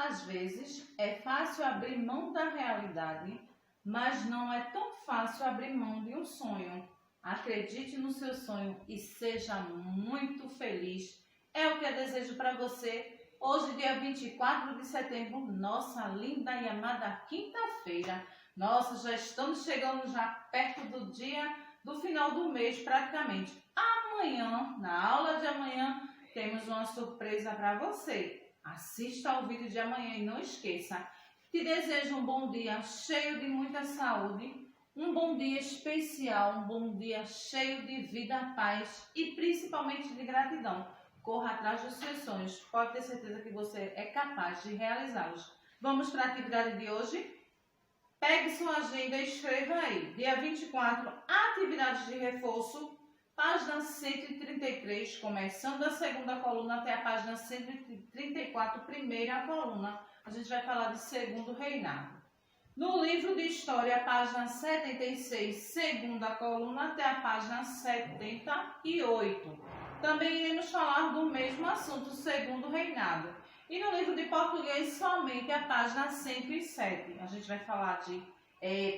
Às vezes, é fácil abrir mão da realidade, mas não é tão fácil abrir mão de um sonho. Acredite no seu sonho e seja muito feliz. É o que eu desejo para você. Hoje, dia 24 de setembro, nossa linda e amada quinta-feira. Nossa, já estamos chegando já perto do dia do final do mês praticamente. Amanhã, na aula de amanhã, temos uma surpresa para você. Assista ao vídeo de amanhã e não esqueça. Te desejo um bom dia cheio de muita saúde, um bom dia especial, um bom dia cheio de vida, paz e principalmente de gratidão. Corra atrás dos seus sonhos, pode ter certeza que você é capaz de realizá-los. Vamos para a atividade de hoje? Pegue sua agenda e escreva aí. Dia 24, atividades de reforço, página 133, começando a segunda coluna até a página 134, primeira coluna. A gente vai falar de segundo reinado. No livro de história, página 76, segunda coluna até a página 78. Também iremos falar do mesmo assunto, segundo reinado. E no livro de português, somente a página 107. A gente vai falar de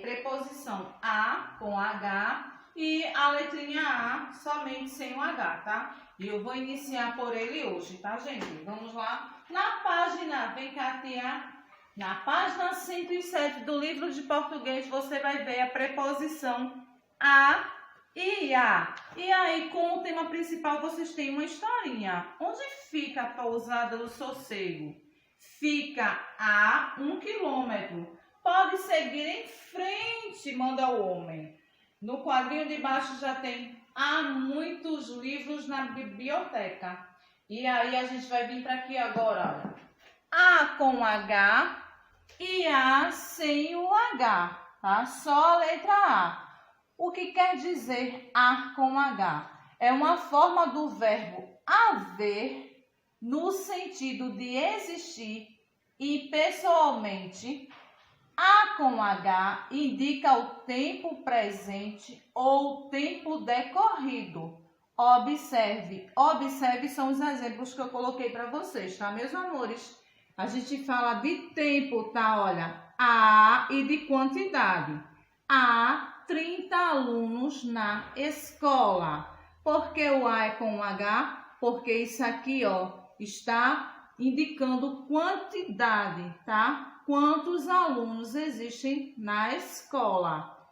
preposição a com H e a letrinha A somente sem o H, tá? E eu vou iniciar por ele hoje, tá, gente? Vamos lá. Na página, vem cá, tia. Na página 107 do livro de português, você vai ver a preposição a e a. E aí, com o tema principal, vocês têm uma historinha. Onde fica a pousada do Sossego? Fica a 1 quilômetro. Pode seguir em frente, manda o homem. No quadrinho de baixo já tem há muitos livros na biblioteca. E aí, a gente vai vir para aqui agora, olha. A com H e A sem o H, tá? Só a letra A. O que quer dizer A com H? É uma forma do verbo haver no sentido de existir e pessoalmente. A com H indica o tempo presente ou tempo decorrido. Observe. Observe são os exemplos que eu coloquei para vocês, tá, meus amores? A gente fala de tempo, tá? Olha, A e de quantidade. Há 30 alunos na escola. Por que o A é com H? Porque isso aqui, ó, está indicando quantidade, tá? Quantos alunos existem na escola.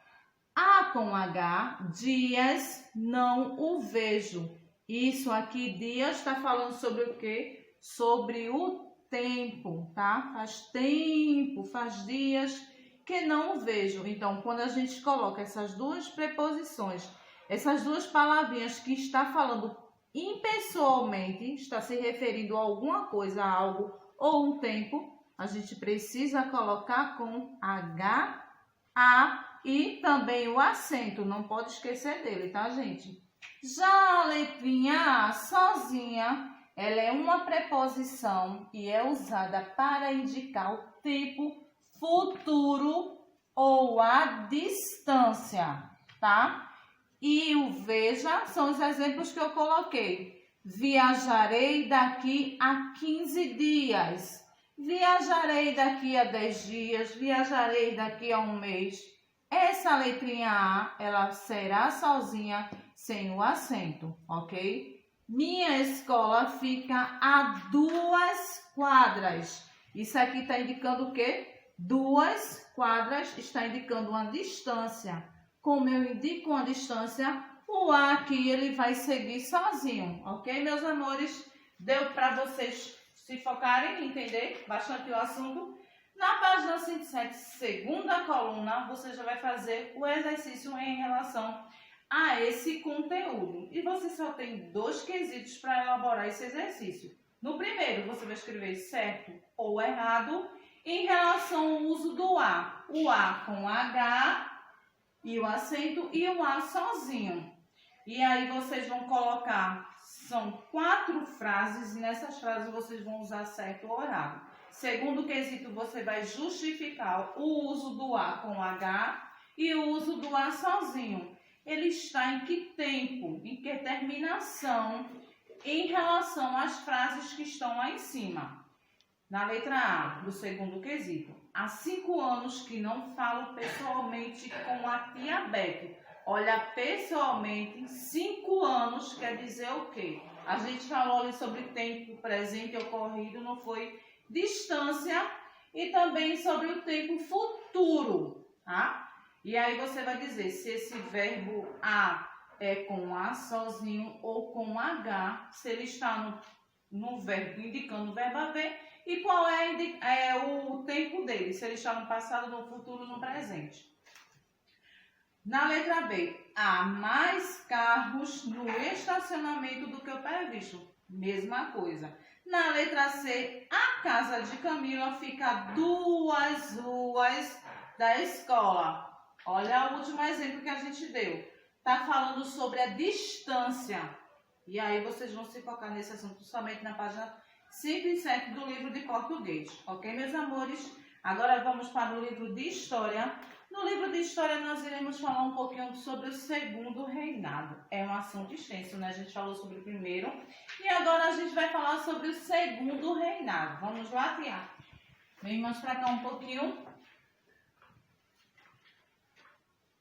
A com H, dias, não o vejo. Isso aqui, dias, está falando sobre o quê? Sobre o tempo, tá? Faz tempo, faz dias que não o vejo. Então, quando a gente coloca essas duas preposições, essas duas palavrinhas que está falando impessoalmente, está se referindo a alguma coisa, a algo ou um tempo, a gente precisa colocar com H, A e também o acento. Não pode esquecer dele, tá, gente? Já a letrinha A sozinha, ela é uma preposição e é usada para indicar o tempo futuro ou a distância, tá? E o veja são os exemplos que eu coloquei. Viajarei daqui a 15 dias. Viajarei daqui a 10 dias. Viajarei daqui a um mês. Essa letrinha A, ela será sozinha, sem o acento, ok? Minha escola fica a 2 quadras. Isso aqui está indicando o quê? 2 quadras está indicando uma distância. Como eu indico uma distância, o A aqui ele vai seguir sozinho, ok, meus amores? Deu para vocês se focarem e entender bastante o assunto? Na página 107, segunda coluna, você já vai fazer o exercício em relação a esse conteúdo. E você só tem 2 quesitos para elaborar esse exercício. No primeiro, você vai escrever certo ou errado em relação ao uso do A. O A com H e o acento e o A sozinho. E aí vocês vão colocar, são 4 frases e nessas frases vocês vão usar certo ou errado. Segundo quesito, você vai justificar o uso do A com H e o uso do A sozinho. Ele está em que tempo, em que terminação, em relação às frases que estão lá em cima. Na letra A, do segundo quesito. Há 5 anos que não falo pessoalmente com a tia Beth. Olha, pessoalmente, 5 anos quer dizer o quê? A gente falou ali sobre tempo presente ocorrido, não foi? Distância e também sobre o tempo futuro, tá? E aí você vai dizer se esse verbo a é com a sozinho ou com H, se ele está no verbo, indicando o verbo haver, e qual é o tempo dele, se ele está no passado, no futuro, no presente. Na letra B, há mais carros no estacionamento do que o previsto. Mesma coisa. Na letra C, a casa de Camila fica a 2 ruas da escola. Olha o último exemplo que a gente deu. Está falando sobre a distância. E aí vocês vão se focar nesse assunto somente na página 5 e 7 do livro de português. Ok, meus amores? Agora vamos para o livro de história. No livro de história nós iremos falar um pouquinho sobre o segundo reinado. É um assunto extenso, né? A gente falou sobre o primeiro. E agora a gente vai falar sobre o segundo reinado. Vamos lá, Tia? Vem mais para cá um pouquinho.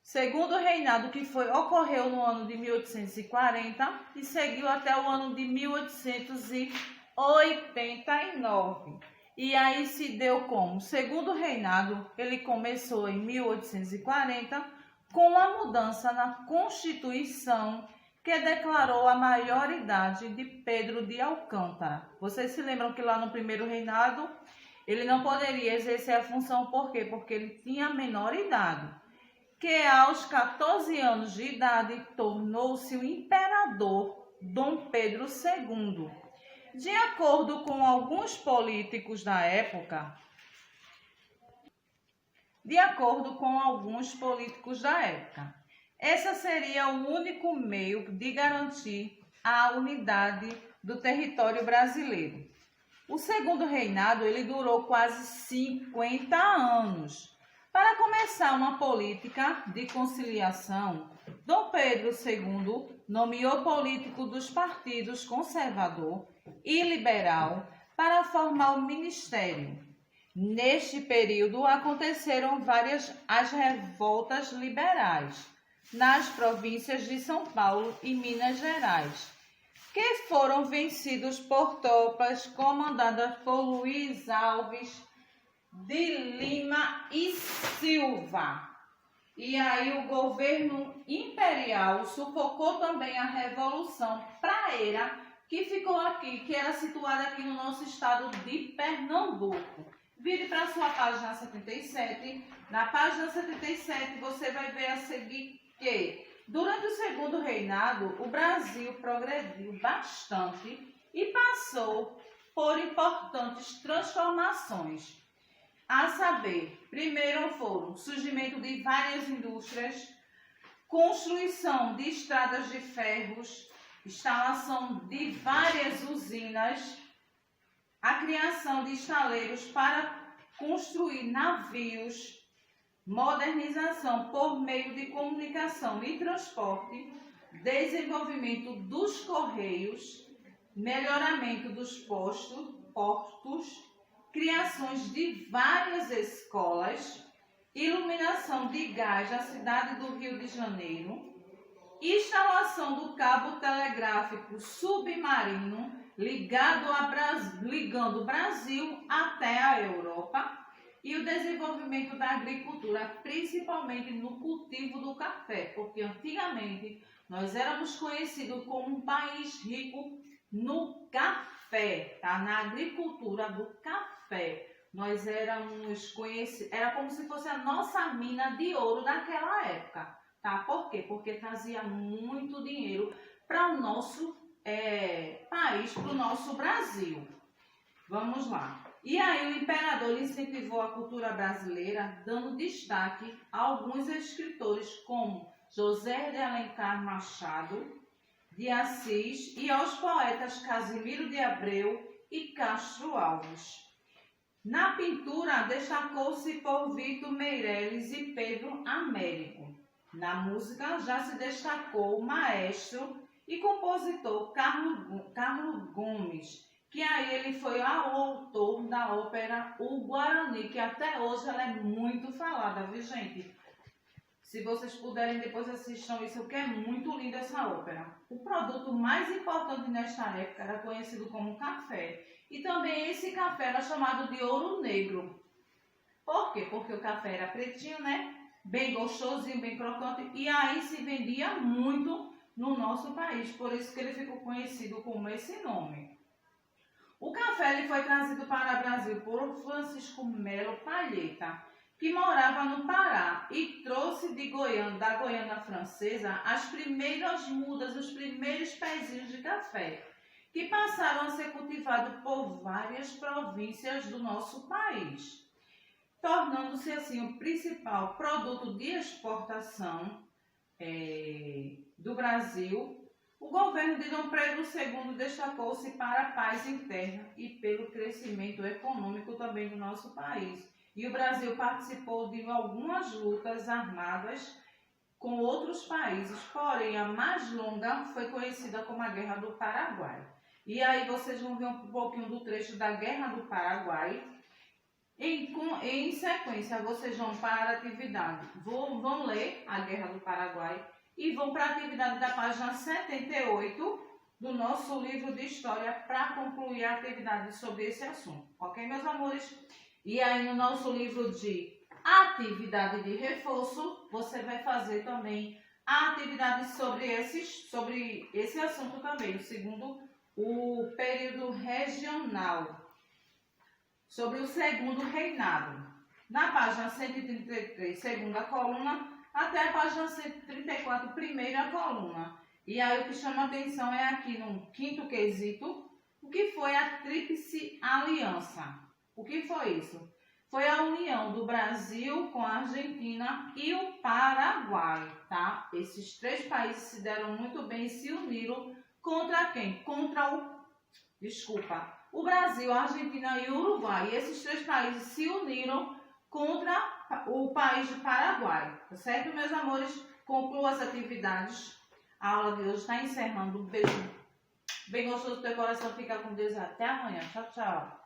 Segundo reinado que ocorreu no ano de 1840 e seguiu até o ano de 1889. E aí se deu como? Segundo reinado, ele começou em 1840 com a mudança na Constituição que declarou a maioridade de Pedro de Alcântara. Vocês se lembram que lá no primeiro reinado ele não poderia exercer a função, por quê? Porque ele tinha menor idade. Que aos 14 anos de idade tornou-se o imperador Dom Pedro II. De acordo com alguns políticos da época, esse seria o único meio de garantir a unidade do território brasileiro. O segundo reinado ele durou quase 50 anos. Para começar uma política de conciliação, Dom Pedro II nomeou políticos dos partidos conservador e liberal para formar o ministério. Neste período aconteceram várias as revoltas liberais nas províncias de São Paulo e Minas Gerais, que foram vencidos por tropas comandadas por Luiz Alves de Lima e Silva. E aí o governo imperial sufocou também a Revolução Praeira, que ficou aqui, que era situada aqui no nosso estado de Pernambuco. Vire para a sua página 77. Na página 77 você vai ver a seguir que durante o segundo reinado o Brasil progrediu bastante e passou por importantes transformações. A saber, primeiro foram surgimento de várias indústrias, construção de estradas de ferros, instalação de várias usinas, a criação de estaleiros para construir navios, modernização por meio de comunicação e transporte, desenvolvimento dos correios, melhoramento dos portos, criações de várias escolas, iluminação de gás na cidade do Rio de Janeiro, instalação do cabo telegráfico submarino ligando o Brasil até a Europa e o desenvolvimento da agricultura, principalmente no cultivo do café, porque antigamente nós éramos conhecidos como um país rico no café, tá? Na agricultura do café. Nós éramos conhecidos, era como se fosse a nossa mina de ouro daquela época, tá? Por quê? Porque trazia muito dinheiro para o nosso país, para o nosso Brasil. Vamos lá. E aí o imperador incentivou a cultura brasileira, dando destaque a alguns escritores como José de Alencar Machado de Assis e aos poetas Casimiro de Abreu e Castro Alves. Na pintura, destacou-se por Vitor Meireles e Pedro Américo. Na música, já se destacou o maestro e compositor Carlos Gomes, que aí ele foi o autor da ópera O Guarani, que até hoje ela é muito falada, viu, gente? Se vocês puderem, depois assistam isso, porque é muito linda essa ópera. O produto mais importante nesta época era conhecido como café. E também esse café era chamado de ouro negro. Por quê? Porque o café era pretinho, né? Bem gostosinho, bem crocante. E aí se vendia muito no nosso país. Por isso que ele ficou conhecido como esse nome. O café ele foi trazido para o Brasil por Francisco Melo Palheta, que morava no Pará e trouxe da Guiana Francesa as primeiras mudas, os primeiros pezinhos de café, que passaram a ser cultivados por várias províncias do nosso país, tornando-se assim o principal produto de exportação do Brasil. O governo de Dom Pedro II destacou-se para a paz interna e pelo crescimento econômico também do nosso país. E o Brasil participou de algumas lutas armadas com outros países, porém a mais longa foi conhecida como a Guerra do Paraguai. E aí vocês vão ver um pouquinho do trecho da Guerra do Paraguai. Em sequência, vocês vão para a atividade. Vão ler a Guerra do Paraguai e vão para a atividade da página 78 do nosso livro de história para concluir a atividade sobre esse assunto. Ok, meus amores? E aí no nosso livro de atividade de reforço, você vai fazer também a atividade sobre esse assunto também, segundo o período regional, sobre o segundo reinado. Na página 133, segunda coluna, até a página 134, primeira coluna. E aí o que chama a atenção é aqui no quinto quesito, o que foi a Tríplice Aliança. O que foi isso? Foi a união do Brasil com a Argentina e o Paraguai, tá? Esses três países se deram muito bem e se uniram contra quem? O Brasil, a Argentina e o Uruguai. E esses três países se uniram contra o país do Paraguai, tá certo, meus amores? Concluo as atividades. A aula de hoje está encerrando. Um beijo bem gostoso do teu coração. Fica com Deus. Até amanhã. Tchau, tchau.